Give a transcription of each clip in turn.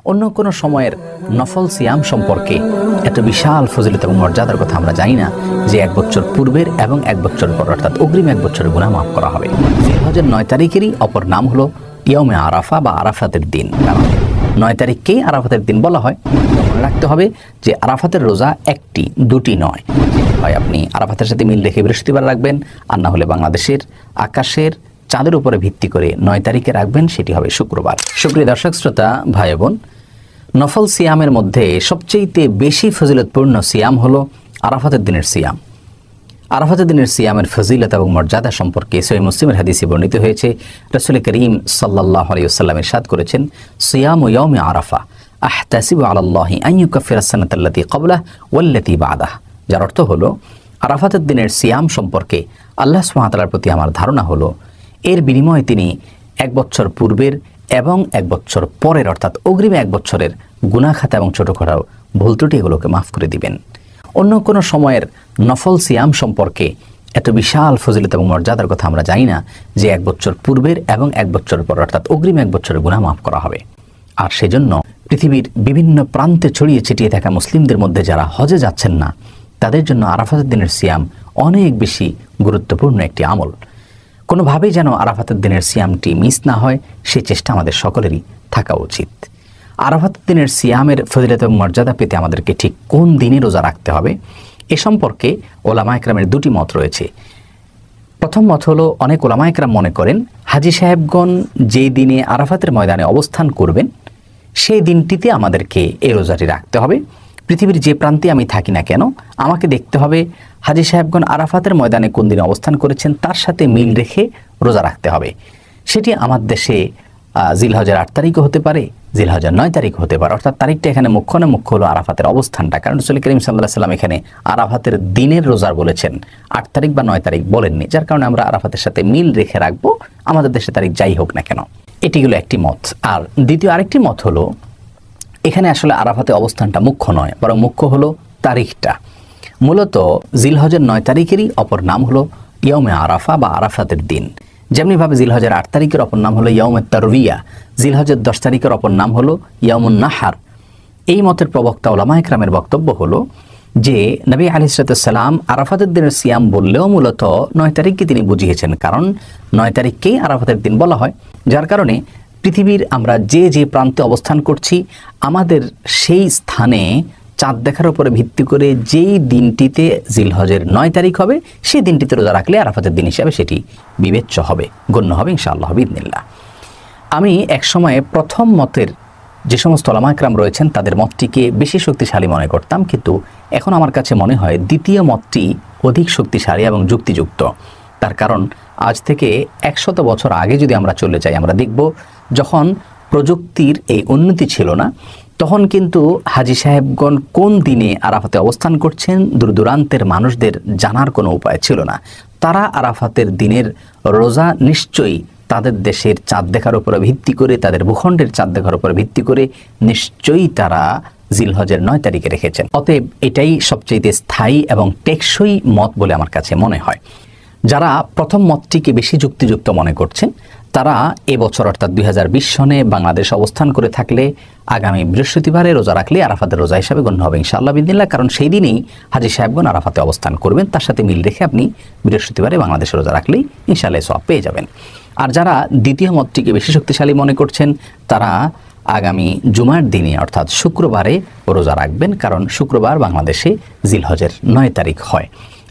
অন্য কোনো সময়ের নফল সিয়াম সম্পর্কে এত বিশাল ফজিলত এবং মর্যাদার কথা আমরা জানি না যে 1 বছর পূর্বের এবং 1 বছর পর অর্থাৎ অগ্রিম 1 বছরের গুনাহ মাফ করা হবে। জিলহজের 9 তারিখেরই অপর নাম হলো ইয়মে আরাফা বা আরাফাতের দিন। কারণ 9 তারিখকেই আরাফাতের দিন বলা হয়। মনে রাখতে হবে যে আরাফাতের রোজা একটি দুটি নয়, হয় আপনি আরাফাতের সাথে মিল রেখে বৃহস্পতিবার রাখবেন, আর না হলে বাংলাদেশের আকাশের চাঁদের উপরে ভিত্তি করে 9 তারিখে রাখবেন, সেটি হবে শুক্রবার। সুপ্রিয় দর্শক শ্রোতা ভাই বোন, নফল সিয়ামের মধ্যে সবচেয়ে বেশি ফজিলতপূর্ণ সিয়াম হলো আরাফাতের দিনের সিয়াম। আরাফাতের দিনের সিয়ামের ফজিলত এবং মর্যাদা সম্পর্কে সহিহ মুসলিমের হাদিসে বর্ণিত হয়েছে। রাসূল করিম সাল্লাল্লাহু আলাইহি ওয়াসাল্লাম ইরশাদ করেছেন, সিয়ামু ইয়াউমি আরাফা আহতাসিবু আলাল্লাহি আন ইউকাফিরা আস-সানাতাল্লাতী ক্বাবলাহু ওয়াল্লাতী বা'দাহু। যার অর্থ হলো আরাফাতের দিনের সিয়াম সম্পর্কে আল্লাহ সুবহানাহু ওয়া তাআলার প্রতি আমার ধারণা হলো এর বিনিময়ে তিনি 1 বছর পূর্বের এবং 1 বছর পরের অর্থাৎ অগ্রিম 1 বছরের গুনাহ খাতা এবং ছোটখাটো ভুল ত্রুটি এগুলোকে মাফ করে দিবেন। অন্য কোনো সময়ের নফল সিয়াম সম্পর্কে এত বিশাল ফজিলত এবং মর্যাদার কথা আমরা জানি না যে 1 বছর পূর্বের এবং 1 বছর পর অর্থাৎ অগ্রিম 1 বছরের গুনাহ মাফ করা হবে। আর সেজন্য পৃথিবীর বিভিন্ন প্রান্তে ছড়িয়ে ছিটিয়ে থাকা মুসলিমদের মধ্যে যারা হজে যাচ্ছেন না, তাদের জন্য আরাফাতের দিনের সিয়াম অনেক বেশি গুরুত্বপূর্ণ একটি আমল। কোনোভাবেই যেন আরাফাতের দিনের সিয়ামটি মিস না হয়, সেই চেষ্টা আমাদের সকলেরই থাকা উচিত। আরাফাতের দিনের সিয়ামের ফজিলত এবং মর্যাদা পেতে আমাদেরকে ঠিক কোন দিনে রোজা রাখতে হবে এ সম্পর্কে ওলামা একরামের দুটি মত রয়েছে। প্রথম মত হলো, অনেক ওলামা একরাম মনে করেন হাজী সাহেবগণ যে দিনে আরাফাতের ময়দানে অবস্থান করবেন সেই দিনটিতে আমাদেরকে এই রোজাটি রাখতে হবে। পৃথিবীর যে প্রান্তে আমি থাকি না কেন, আমাকে দেখতে হবে হাজী সাহেবগণ আরাফাতের ময়দানে কোন দিনে অবস্থান করেছেন তার সাথে মিল রেখে রোজা রাখতে হবে। সেটি আমার দেশে জিলহজের 8 তারিখও হতে পারে, জিলহজের 9 তারিখও হতে পারে, অর্থাৎ তারিখটা এখানে মুখ্য না, মুখ্য হলো আরাফাতের অবস্থানটা। কারণ রাসূল করিম সাল্লাল্লাহু আলাইহি ওয়াসাল্লাম এখানে আরাফাতের দিনের রোজার বলেছেন, 8 তারিখ বা 9 তারিখ বলেননি, যার কারণে আমরা আরাফাতের সাথে মিল রেখে রাখবো, আমাদের দেশে তারিখ যাই হোক না কেন। এটি হলো একটি মত। আর দ্বিতীয় আরেকটি মত হলো, এখানে আসলে আরাফাতে অবস্থানটা মুখ্য নয়, বরং মুখ্য হলো তারিখটা। মূলত জিলহজের 9 তারিখেরই অপর নাম হলো ইয়মে আরাফা বা আরাফাতের দিন। যেমনিভাবে জিলহজের 8 তারিখের অপর নাম হলো ইয়মুত তারবিয়া, জিলহজের 10 তারিখের অপর নাম হলো ইয়মুন নাহার। এই মতের প্রবক্তা ওলামা একরামের বক্তব্য হলো যে নবী আলাইহিস সালাম আরাফাতের দিনের সিয়াম বললেও মূলত 9 তারিখকে তিনি বুঝিয়েছেন, কারণ 9 তারিখকেই আরাফাতের দিন বলা হয়। যার কারণে পৃথিবীর আমরা যে যে প্রান্তে অবস্থান করছি, আমাদের সেই স্থানে চাঁদ দেখার উপরে ভিত্তি করে যেই দিনটিতে জিলহজের 9 তারিখ হবে সেই দিনটিতে রোজা রাখলে আরাফাতের দিন হিসাবে সেটি বিবেচ্য হবে, গণ্য হবে ইনশাআল্লাহ বিইذনিল্লাহ। আমি এক সময়ে প্রথম মতের যে সমস্ত ওলামা একরাম রয়েছেন তাদের মতটিকে বেশি শক্তিশালী মনে করতাম, কিন্তু এখন আমার কাছে মনে হয় দ্বিতীয় মতটি অধিক শক্তিশালী এবং যুক্তিযুক্ত। তার কারণ আজ থেকে 100 বছর আগে যদি আমরা চলে যাই, আমরা দেখব যখন প্রযুক্তির এই উন্নতি ছিল না, তখন কিন্তু হাজী সাহেবগণ কোন দিনে আরাফাতে অবস্থান করছেন দূর দূরান্তের মানুষদের জানার কোনো উপায় ছিল না। তারা আরাফাতের দিনের রোজা নিশ্চয়ই তাদের দেশের চাঁদ দেখার উপরে ভিত্তি করে, তাদের ভূখণ্ডের চাঁদ দেখার উপরে ভিত্তি করে নিশ্চয়ই তারা জিলহজের 9 তারিখে রেখেছেন। অতএব এটাই সবচেয়ে স্থায়ী এবং টেকসই মত বলে আমার কাছে মনে হয়। যারা প্রথম মতটিকে বেশি যুক্তিযুক্ত মনে করছেন তারা এবছর অর্থাৎ 2020 সনে বাংলাদেশ অবস্থান করে থাকলে আগামী বৃহস্পতিবারে রোজা রাখলে আরাফাতের রোজা হিসাবে গণ্য হবে ইনশাআল্লাহ বিইذনিল্লাহ। কারণ সেই দিনেই হাজী সাহেবগণ আরাফাতে অবস্থান করবেন, তার সাথে মিল রেখে আপনি বৃহস্পতিবারে বাংলাদেশে রোজা রাখলেই ইনশাআল্লাহ সওয়াব পেয়ে যাবেন। আর যারা দ্বিতীয় মতটিকে বেশি শক্তিশালী মনে করছেন তারা আগামী জুমার দিনে অর্থাৎ শুক্রবারে রোজা রাখবেন, কারণ শুক্রবার বাংলাদেশে জিলহজের 9 তারিখ হয়।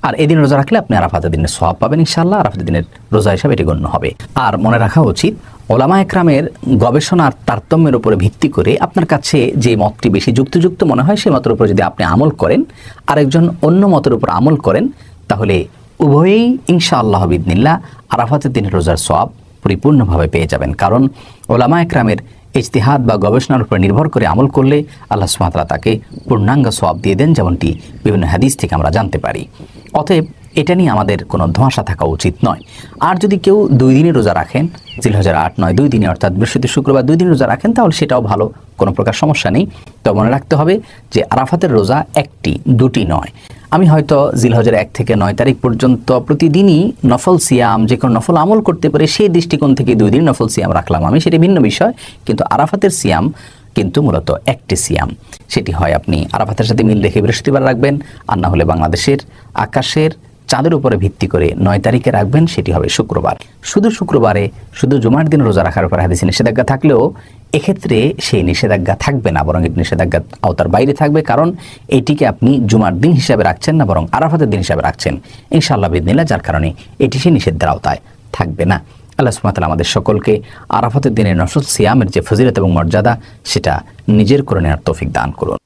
আর এদিন রোজা রাখলে আপনি আরাফাতের দিনের সওয়াব পাবেন ইনশাআল্লাহ, আরাফাতের দিনের রোজা হিসাবে এটি গণ্য হবে। আর মনে রাখা উচিত, ওলামা একরামের গবেষণার তারতম্যের উপরে ভিত্তি করে আপনার কাছে যে মতটি বেশি যুক্তিযুক্ত মনে হয় সেই মতের উপর যদি আপনি আমল করেন, আরেকজন অন্য মতের উপর আমল করেন, তাহলে উভয়েই ইনশাআল্লাহ বিইذনিল্লাহ আরাফাতের দিনের রোজার সওয়াব পরিপূর্ণভাবে পেয়ে যাবেন। কারণ ওলামা একরামের ইজতিহাদ বা গবেষণার উপর নির্ভর করে আমল করলে আল্লাহ সুবহানাহু ওয়া তাআলা তাকে পূর্ণাঙ্গ সওয়াব দিয়ে দেন, যেমনটি বিভিন্ন হাদিস থেকে আমরা জানতে পারি। অতএব এটা নিয়ে আমাদের কোনো ধোঁয়াশা থাকা উচিত নয়। আর যদি কেউ 2 দিনে রোজা রাখেন, জিলহজের 8, 9 2 দিনে অর্থাৎ বৃহস্পতি শুক্রবার 2 দিন রোজা রাখেন, তাহলে সেটাও ভালো, কোনো প্রকার সমস্যা নেই। তো মনে রাখতে হবে যে আরাফাতের রোজা একটি দুটি নয়। আমি হয়তো জিলহজের 1 থেকে 9 তারিখ পর্যন্ত প্রতিদিনই নফল সিয়াম যে কোনো নফল আমল করতে পারি, সেই দৃষ্টিকোণ থেকে 2 দিন নফল সিয়াম রাখলাম আমি, সেটি ভিন্ন বিষয়। কিন্তু আরাফাতের সিয়াম কিন্তু মূলত একটি সিয়াম। সেটি হয় আপনি আরাফাতের সাথে মিল রেখে বৃহস্পতিবার রাখবেন, আর না হলে বাংলাদেশের আকাশের চাঁদের উপরে ভিত্তি করে 9 তারিখে রাখবেন, সেটি হবে শুক্রবার। শুধু শুক্রবারে শুধু জুমার দিন রোজা রাখার উপর হাদিসে নিষেধাজ্ঞা থাকলেও এক্ষেত্রে সেই নিষেধাজ্ঞা থাকবে না, বরং এটি নিষেধাজ্ঞা আওতার বাইরে থাকবে, কারণ এটিকে আপনি জুমার দিন হিসাবে রাখছেন না, বরং আরাফাতের দিন হিসাবে রাখছেন ইনশাআল্লাহ বিইذনিল্লাহ, যার কারণে এটি সেই নিষেধের আওতায় থাকবে না। আল্লাহ সুবহানাহু ওয়া তাআলা আমাদের সকলকে আরাফাতের দিনের নফল সিয়ামের যে ফজিলত এবং মর্যাদা সেটা নিজের করে নেওয়ার তৌফিক দান করুন।